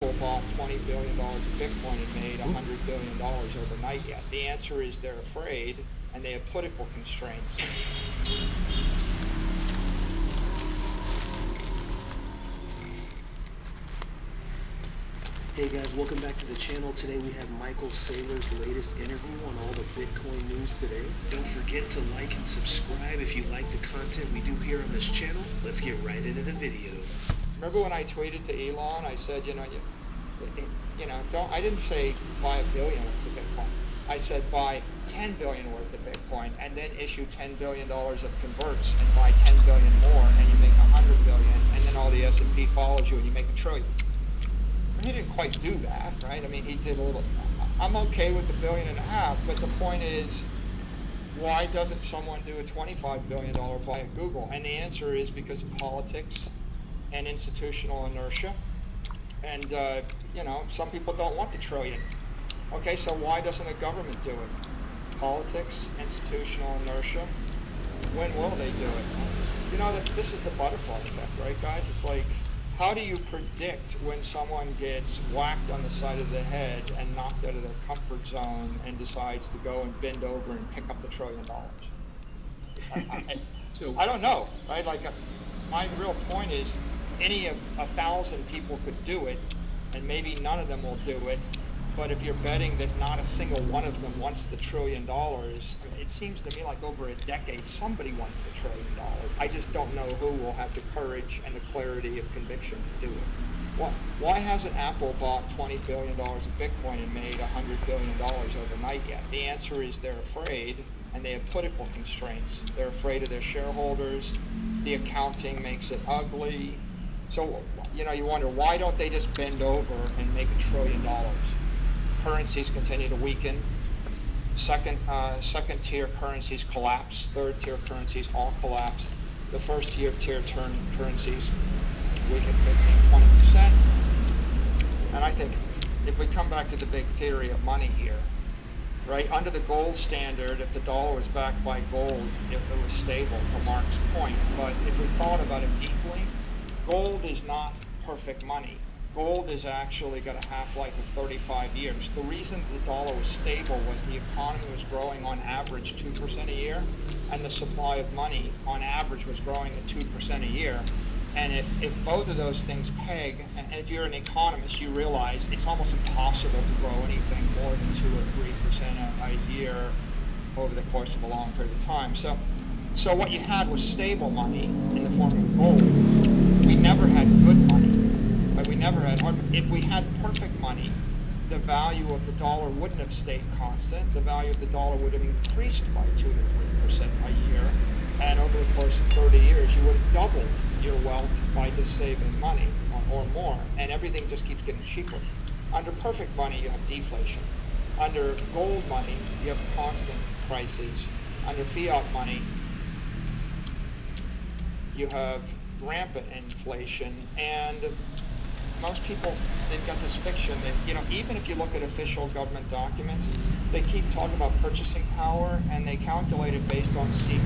bought $20 billion of Bitcoin and made $100 billion overnight yet? The answer is they're afraid, and they have political constraints. Hey guys, welcome back to the channel. Today we have Michael Saylor's latest interview on all the Bitcoin news today. Don't forget to like and subscribe if you like the content we do here on this channel. Let's get right into the video. Remember when I tweeted to Elon, I said, I didn't say buy $1 billion worth of Bitcoin. I said buy $10 billion worth of Bitcoin and then issue $10 billion of converts and buy $10 billion more, and you make $100 billion, and then all the S&P follows you and you make $1 trillion. He didn't quite do that, right? I mean, he did a little. I'm okay with the $1.5 billion, but the point is, why doesn't someone do a $25 billion buy at Google? And the answer is because of politics and institutional inertia. And, some people don't want the trillion. Okay, so why doesn't a government do it? Politics, institutional inertia. When will they do it? This is the butterfly effect, right, guys? It's like, how do you predict when someone gets whacked on the side of the head and knocked out of their comfort zone and decides to go and bend over and pick up the $1 trillion? I don't know, right? My real point is, any of 1,000 people could do it, and maybe none of them will do it. But if you're betting that not a single one of them wants the $1 trillion, it seems to me like over a decade somebody wants the $1 trillion. I just don't know who will have the courage and the clarity of conviction to do it. Why hasn't Apple bought $20 billion of Bitcoin and made $100 billion overnight yet? The answer is they're afraid, and they have political constraints. They're afraid of their shareholders. The accounting makes it ugly. So, you wonder, why don't they just bend over and make $1 trillion? Currencies continue to weaken. Second tier currencies collapse. Third tier currencies all collapse. The first tier currencies weaken 15-20%. And I think if we come back to the big theory of money here, right, under the gold standard, if the dollar was backed by gold, it was stable, to Mark's point. But if we thought about it deeply, gold is not perfect money. Gold has actually got a half-life of 35 years. The reason the dollar was stable was the economy was growing on average 2% a year, and the supply of money on average was growing at 2% a year. And if both of those things peg, and if you're an economist, you realize it's almost impossible to grow anything more than 2 or 3% a year over the course of a long period of time. So what you had was stable money in the form of gold. We never had good money. We never had hard. If we had perfect money, the value of the dollar wouldn't have stayed constant. The value of the dollar would have increased by 2 to 3% a year. And over the course of 30 years, you would have doubled your wealth by just saving money or more. And everything just keeps getting cheaper. Under perfect money, you have deflation. Under gold money, you have constant prices. Under fiat money, you have rampant inflation. And most people, they've got this fiction that, even if you look at official government documents, they keep talking about purchasing power, and they calculate it based on CPI.